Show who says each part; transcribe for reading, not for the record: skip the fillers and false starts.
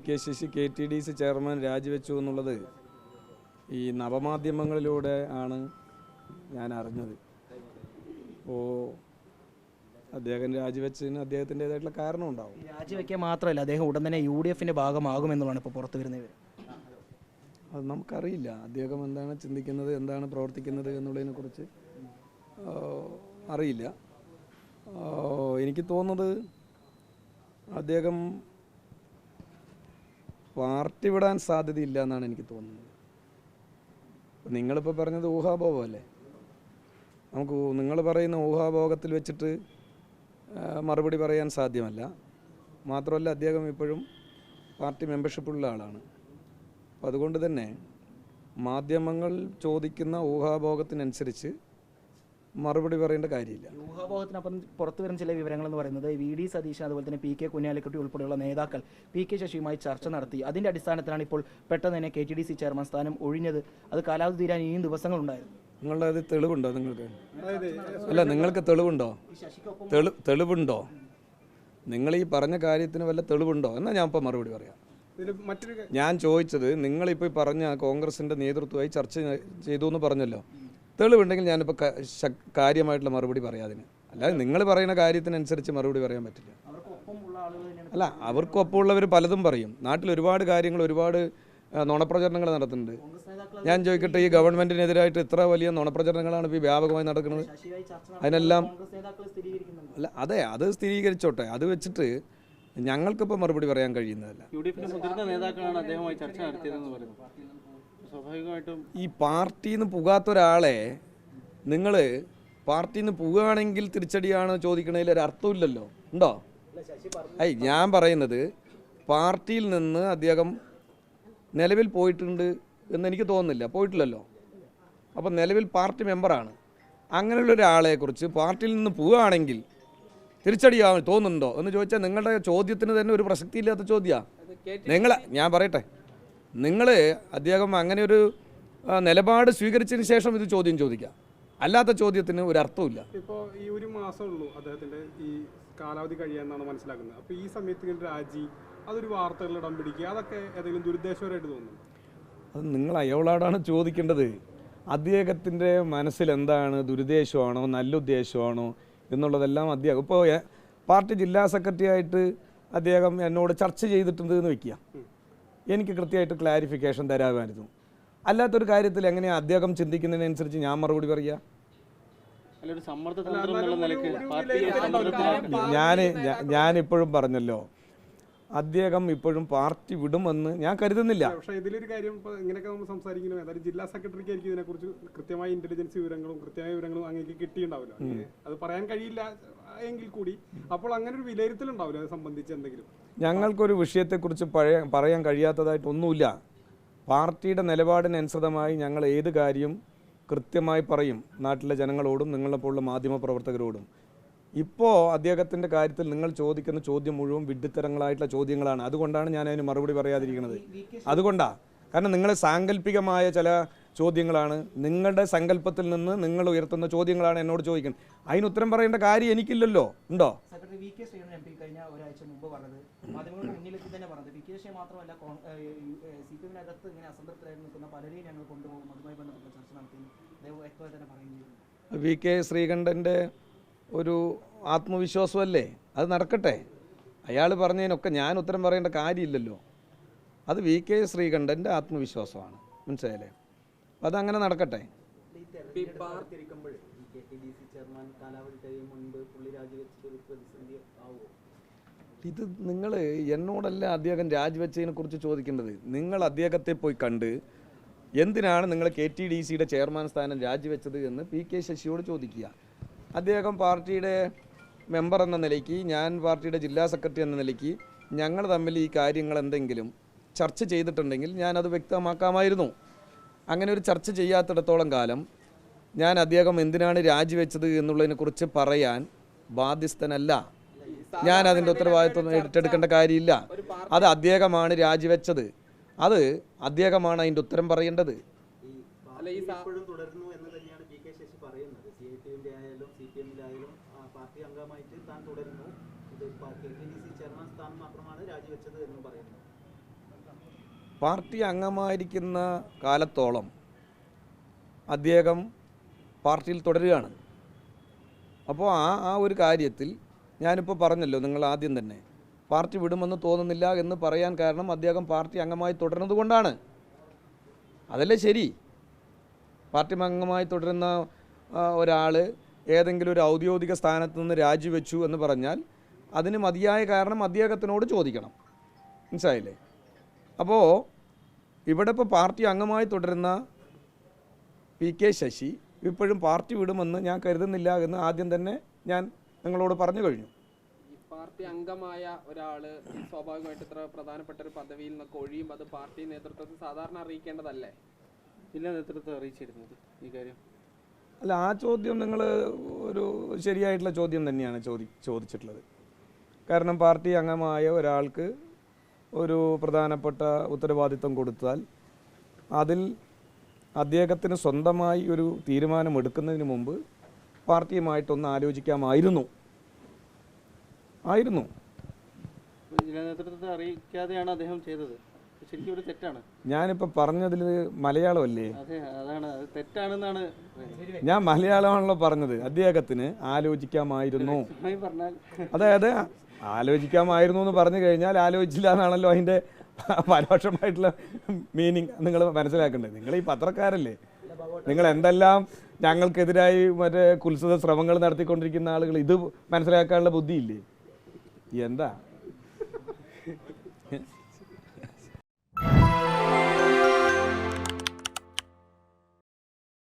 Speaker 1: K Sasi KTDC chairman രാജിവെച്ചു എന്നുള്ളത് ഈ നവമാധ്യമങ്ങളിലൂടെ ആണ് ഞാൻ അറിഞ്ഞത്. അപ്പോൾ അദ്ദേഹം രാജിവെച്ചതിന് അദ്ദേഹത്തിൻ്റെതായിട്ടുള്ള കാരണം ഉണ്ടാവും.
Speaker 2: രാജിവെക്കുക മാത്രമല്ല, അദ്ദേഹം ഉടൻ തന്നെ UDFൻ്റെ ഭാഗമാകുമെന്നുള്ളതാണ് ഇപ്പോൾ പുറത്തു വരുന്നത്.
Speaker 1: അത് നമുക്കറിയില്ല. അദ്ദേഹം എന്താണ് ചിന്തിക്കുന്നത്, എന്താണ് പ്രവർത്തിക്കുന്നത് എന്നുള്ളതിനെക്കുറിച്ച് അറിയില്ല. എനിക്ക് തോന്നുന്നത് അദ്ദേഹം പാർട്ടി വിടാൻ സാധ്യതയില്ല എന്നാണ് എനിക്ക് തോന്നുന്നത്. നിങ്ങളിപ്പോൾ പറഞ്ഞത് ഊഹാഭോഗമല്ലേ? നമുക്ക് നിങ്ങൾ പറയുന്ന ഊഹാഭോഗത്തിൽ വെച്ചിട്ട് മറുപടി പറയാൻ സാധ്യമല്ല. മാത്രമല്ല, അദ്ദേഹം ഇപ്പോഴും പാർട്ടി മെമ്പർഷിപ്പുള്ള ആളാണ്. അപ്പം അതുകൊണ്ട് തന്നെ മാധ്യമങ്ങൾ ചോദിക്കുന്ന ഊഹാഭോഗത്തിനനുസരിച്ച് മറുപടി പറയേണ്ട കാര്യമില്ല.
Speaker 2: ഊഹാഭോഗത്തിനപ്പം പുറത്തു വരുന്ന ചില വിവരങ്ങൾ എന്ന് പറയുന്നത് VD സതീശൻ അതുപോലെ തന്നെ PK കുഞ്ഞാലിക്കുട്ടി ഉൾപ്പെടെയുള്ള നേതാക്കൾ PK ശശിയുമായി ചർച്ച നടത്തി. അതിൻ്റെ അടിസ്ഥാനത്തിലാണ് ഇപ്പോൾ പെട്ടെന്ന് തന്നെ KTDC ചെയർമാൻ സ്ഥാനം ഒഴിഞ്ഞത്. അത് കാലാവധി തീരാൻ ഇനിയും ദിവസങ്ങളുണ്ടായിരുന്നു.
Speaker 1: നിങ്ങളുടെ അത് തെളിവുണ്ടോ? അല്ല, നിങ്ങൾക്ക് തെളിവുണ്ടോ? തെളിവുണ്ടോ? നിങ്ങൾ ഈ പറഞ്ഞ കാര്യത്തിന് വല്ല തെളിവുണ്ടോ? എന്നാൽ ഞാൻ ഇപ്പോൾ മറുപടി പറയാം. ഞാൻ ചോദിച്ചത്, നിങ്ങളിപ്പോൾ പറഞ്ഞ കോൺഗ്രസിൻ്റെ നേതൃത്വമായി ചർച്ച ചെയ്തു എന്ന് പറഞ്ഞല്ലോ. തെളിവുണ്ടെങ്കിൽ ഞാനിപ്പോൾ കാര്യമായിട്ടുള്ള മറുപടി പറയാതിന്. അല്ലാതെ നിങ്ങൾ പറയുന്ന കാര്യത്തിനനുസരിച്ച് മറുപടി പറയാൻ പറ്റില്ല. അല്ല, അവർക്കൊപ്പമുള്ളവർ പലതും പറയും. നാട്ടിൽ ഒരുപാട് കാര്യങ്ങൾ, ഒരുപാട് നുണപ്രചരണങ്ങൾ നടത്തുന്നുണ്ട്. ഞാൻ ചോദിക്കട്ടെ, ഈ ഗവൺമെൻറ്റിനെതിരായിട്ട് ഇത്ര വലിയ നുണപ്രചരണങ്ങളാണ് ഇപ്പോൾ വ്യാപകമായി നടക്കുന്നത്. അതിനെല്ലാം അല്ല, അതെ, അത് സ്ഥിരീകരിച്ചോട്ടെ. അത് വെച്ചിട്ട് ഞങ്ങൾക്കിപ്പോൾ മറുപടി പറയാൻ കഴിയുന്നതല്ല. ഈ പാർട്ടിയിൽ നിന്ന് പുകാത്ത ഒരാളെ നിങ്ങൾ പാർട്ടിയിൽ നിന്ന് പുകയാണെങ്കിൽ തിരിച്ചടിയാണ് ചോദിക്കണതിൽ ഒരു അർത്ഥമില്ലല്ലോ. ഉണ്ടോ? ഞാൻ പറയുന്നത്, പാർട്ടിയിൽ നിന്ന് അദ്ദേഹം നിലവിൽ പോയിട്ടുണ്ട് എന്നെനിക്ക് തോന്നുന്നില്ല. പോയിട്ടില്ലല്ലോ. അപ്പം നിലവിൽ പാർട്ടി മെമ്പറാണ്. അങ്ങനെയുള്ള ഒരാളെക്കുറിച്ച് പാർട്ടിയിൽ നിന്ന് പോവുകയാണെങ്കിൽ തിരിച്ചടിയാവാൻ തോന്നുന്നുണ്ടോ എന്ന് ചോദിച്ചാൽ നിങ്ങളുടെ ചോദ്യത്തിന് തന്നെ ഒരു പ്രസക്തിയില്ലാത്ത ചോദ്യമാണ്. ഞാൻ പറയട്ടെ, നിങ്ങൾ അദ്ദേഹം അങ്ങനെ ഒരു നിലപാട് സ്വീകരിച്ചതിന് ശേഷം ഇത് ചോദ്യം ചോദിക്കുക. അല്ലാത്ത ചോദ്യത്തിന് ഒരു അർത്ഥമില്ല.
Speaker 3: ഇപ്പോൾ ഈ ഒരു മാസമുള്ളൂ അദ്ദേഹത്തിൻ്റെ ഈ കാലാവധി കഴിയാമെന്നാണ് മനസ്സിലാക്കുന്നത്. അപ്പോൾ ഈ സമയത്ത് ഇങ്ങനെ രാജി, അതൊരു വാർത്തകളിൽ ഇടം പിടിക്കുക, അതൊക്കെ ഏതെങ്കിലും ദുരുദ്ദേശപരമായിട്ട് തോന്നുന്നു?
Speaker 1: അത് നിങ്ങൾ അയാളോടാണ് ചോദിക്കേണ്ടത്. അദ്ദേഹത്തിൻ്റെ മനസ്സിൽ എന്താണ്, ദുരുദ്ദേശമാണോ നല്ല ഉദ്ദേശമാണോ എന്നുള്ളതെല്ലാം അദ്ദേഹം ഇപ്പോൾ പാർട്ടി ജില്ലാ സെക്രട്ടറി ആയിട്ട് അദ്ദേഹം എന്നോട് ചർച്ച ചെയ്തിട്ടുണ്ട് എന്ന് വയ്ക്കുക. എനിക്ക് കൃത്യമായിട്ട് ക്ലാരിഫിക്കേഷൻ തരാമായിരുന്നു. അല്ലാത്തൊരു കാര്യത്തിൽ എങ്ങനെയാണ് അദ്ദേഹം ചിന്തിക്കുന്നതിനനുസരിച്ച് ഞാൻ മറുപടി പറയുക? ഞാനിപ്പോഴും പറഞ്ഞല്ലോ, അദ്ദേഹം ഇപ്പോഴും പാർട്ടി വിടുമെന്ന് ഞാൻ കരുതുന്നില്ല.
Speaker 3: പക്ഷേ ഇതിലൊരു കാര്യം, ഇപ്പോൾ ഇങ്ങനെയൊക്കെ നമ്മൾ സംസാരിക്കുന്നത്, അതായത് ജില്ലാ സെക്രട്ടറിക്ക് ആയിരിക്കും ഇതിനെക്കുറിച്ച് കൃത്യമായ ഇന്റലിജൻസ് കൃത്യമായ വിവരങ്ങളും അങ്ങനെ കിട്ടിയിട്ടുണ്ടാവില്ല. അത് പറയാൻ കഴിയില്ല എങ്കിൽ കൂടി അപ്പോൾ അങ്ങനെ ഒരു വിലയിരുത്തലുണ്ടാവില്ല അത് സംബന്ധിച്ച് എന്തെങ്കിലും?
Speaker 1: ഞങ്ങൾക്കൊരു വിഷയത്തെക്കുറിച്ച് പറയാൻ കഴിയാത്തതായിട്ടൊന്നുമില്ല. പാർട്ടിയുടെ നിലപാടിനനുസൃതമായി ഞങ്ങൾ ഏത് കാര്യം കൃത്യമായി പറയും നാട്ടിലെ ജനങ്ങളോടും നിങ്ങളെപ്പോലുള്ള മാധ്യമപ്രവർത്തകരോടും. ഇപ്പോൾ അദ്ദേഹത്തിൻ്റെ കാര്യത്തിൽ നിങ്ങൾ ചോദിക്കുന്ന ചോദ്യം മുഴുവൻ വിഡ്ഢിത്തരങ്ങളായിട്ടുള്ള ചോദ്യങ്ങളാണ്. അതുകൊണ്ടാണ് ഞാൻ അതിന് മറുപടി പറയാതിരിക്കുന്നത്. അതുകൊണ്ടാണ്, കാരണം നിങ്ങൾ സാങ്കല്പികമായ ചില ചോദ്യങ്ങളാണ്, നിങ്ങളുടെ സങ്കല്പത്തിൽ നിന്ന് നിങ്ങൾ ഉയർത്തുന്ന ചോദ്യങ്ങളാണ് എന്നോട് ചോദിക്കുന്നത്. അതിന് ഉത്തരം പറയേണ്ട കാര്യം എനിക്കില്ലല്ലോ. ഉണ്ടോ?
Speaker 2: കഴിഞ്ഞ ഒരാഴ്ച മുമ്പ് പറഞ്ഞത്, മാധ്യമങ്ങൾക്ക് മുന്നിലെത്തി തന്നെ പറഞ്ഞത്, PK മാത്രമല്ല CPM-നകത്ത് ഇങ്ങനെ അസംതൃപ്തരായി നിൽക്കുന്ന പലരെയും ഞങ്ങൾ കൊണ്ടുപോകും, അതുമായി ബന്ധപ്പെട്ട ചർച്ച നടത്തി അദ്ദേഹം വ്യക്തമായി തന്നെ പറയുകയും
Speaker 1: VK ശ്രീകണ്ഠൻ്റെ ഒരു ആത്മവിശ്വാസമല്ലേ, അത് നടക്കട്ടെ. അയാൾ പറഞ്ഞതിനൊക്കെ ഞാൻ ഉത്തരം പറയേണ്ട കാര്യമില്ലല്ലോ. അത് VK ശ്രീകണ്ഠൻ്റെ ആത്മവിശ്വാസമാണ്. മനസ്സിലായല്ലേ? അതങ്ങനെ നടക്കട്ടെ. ഇത് നിങ്ങൾ എന്നോടല്ല അദ്ദേഹം രാജിവെച്ചതിനെ കുറിച്ച് ചോദിക്കേണ്ടത്. നിങ്ങൾ അദ്ദേഹത്തെ പോയി കണ്ട് എന്തിനാണ് നിങ്ങൾ KTDCയുടെ ചെയർമാൻ സ്ഥാനം രാജിവെച്ചത് എന്ന് PK ശശിയോട് ചോദിക്കുക. അദ്ദേഹം പാർട്ടിയുടെ മെമ്പർ എന്ന നിലയ്ക്ക്, ഞാൻ പാർട്ടിയുടെ ജില്ലാ സെക്രട്ടറി എന്ന നിലയ്ക്ക് ഞങ്ങൾ തമ്മിൽ ഈ കാര്യങ്ങൾ എന്തെങ്കിലും ചർച്ച ചെയ്തിട്ടുണ്ടെങ്കിൽ ഞാനത് വ്യക്തമാക്കാമായിരുന്നു. അങ്ങനെ ഒരു ചർച്ച ചെയ്യാത്തിടത്തോളം കാലം ഞാൻ അദ്ദേഹം എന്തിനാണ് രാജിവെച്ചത് എന്നുള്ളതിനെക്കുറിച്ച് പറയാൻ ബാധ്യസ്ഥനല്ല. ഞാൻ അതിൻ്റെ ഉത്തരവാദിത്വം ഏറ്റെടുക്കേണ്ട കാര്യമില്ല. അത് അദ്ദേഹമാണ് രാജിവെച്ചത്. അത് അദ്ദേഹമാണ് അതിൻ്റെ ഉത്തരം പറയേണ്ടത്. പാർട്ടി അംഗമായിരിക്കുന്ന കാലത്തോളം അദ്ദേഹം പാർട്ടിയിൽ തുടരുകയാണ്. അപ്പോൾ ആ ഒരു കാര്യത്തിൽ ഞാനിപ്പോൾ പറഞ്ഞല്ലോ, നിങ്ങൾ ആദ്യം തന്നെ പാർട്ടി വിടുമെന്ന് തോന്നുന്നില്ല എന്ന് പറയാൻ കാരണം അദ്ദേഹം പാർട്ടി അംഗമായി തുടരുന്നത് കൊണ്ടാണ്. അതല്ലേ ശരി? പാർട്ടി അംഗമായി തുടരുന്ന ഒരാൾ ഏതെങ്കിലും ഒരു ഔദ്യോഗിക സ്ഥാനത്ത് നിന്ന് രാജിവെച്ചു എന്ന് പറഞ്ഞാൽ അതിന് മതിയായ കാരണം അദ്ദേഹത്തിനോട് ചോദിക്കണം. മനസ്സിലായില്ലേ? അപ്പോൾ ഇവിടെ ഇപ്പോൾ പാർട്ടി അംഗമായി തുടരുന്ന PK ശശി ഇപ്പോഴും പാർട്ടി വിടുമെന്ന് ഞാൻ കരുതുന്നില്ല എന്ന് ആദ്യം തന്നെ ഞാൻ നിങ്ങളോട് പറഞ്ഞു കഴിഞ്ഞു.
Speaker 4: പാർട്ടി അംഗമായ ഒരാള് സ്വാഭാവികമായിട്ട് ഇത്ര പ്രധാനപ്പെട്ട ഒരു പദവിയിൽ നിന്നൊക്കെ ഒഴിയും, അത് പാർട്ടി നേതൃത്വത്തിൽ സാധാരണ അറിയിക്കേണ്ടതല്ലേ?
Speaker 5: ജില്ലാ നേതൃത്വം അറിയിച്ചിരുന്നത് ഈ കാര്യം?
Speaker 1: അല്ല, ആ ചോദ്യം നിങ്ങൾ ഒരു ശരിയായിട്ടുള്ള ചോദ്യം തന്നെയാണ് ചോദിച്ചിട്ടുള്ളത്. കാരണം പാർട്ടി അംഗമായ ഒരാൾക്ക് ഒരു പ്രധാനപ്പെട്ട ഉത്തരവാദിത്വം കൊടുത്താൽ അതിൽ അദ്ദേഹത്തിന് സ്വന്തമായി ഒരു തീരുമാനമെടുക്കുന്നതിന് മുമ്പ് പാർട്ടിയുമായിട്ടൊന്ന് ആലോചിക്കാമായിരുന്നു.
Speaker 5: ജില്ലാ നേതൃത്വത്തെ അറിയിക്കാതെയാണ് അദ്ദേഹം ചെയ്തത്. ശരിക്കും ഒരു തെറ്റാണ്.
Speaker 1: ഞാനിപ്പോൾ പറഞ്ഞതിൽ മലയാളമല്ലേ?
Speaker 5: അതെ, അതാണ്, അത് തെറ്റാണെന്നാണ്
Speaker 1: ഞാൻ മലയാളമാണല്ലോ പറഞ്ഞത്. അദ്ദേഹത്തിന് ആലോചിക്കാമായിരുന്നു.
Speaker 5: പറഞ്ഞാൽ.
Speaker 1: അതായത് ആലോചിക്കാമായിരുന്നു എന്ന് പറഞ്ഞു കഴിഞ്ഞാൽ ആലോചിച്ചില്ല എന്നാണല്ലോ അതിൻ്റെ പരോക്ഷമായിട്ടുള്ള മീനിങ് നിങ്ങൾ മനസ്സിലാക്കേണ്ടത്. നിങ്ങൾ ഈ പത്രക്കാരല്ലേ, നിങ്ങൾ എന്തെല്ലാം ഞങ്ങൾക്കെതിരായി മറ്റേ കുത്സിത ശ്രമങ്ങൾ നടത്തിക്കൊണ്ടിരിക്കുന്ന ആളുകൾ ഇത് മനസ്സിലാക്കാനുള്ള ബുദ്ധിയില്ലേ? എന്താ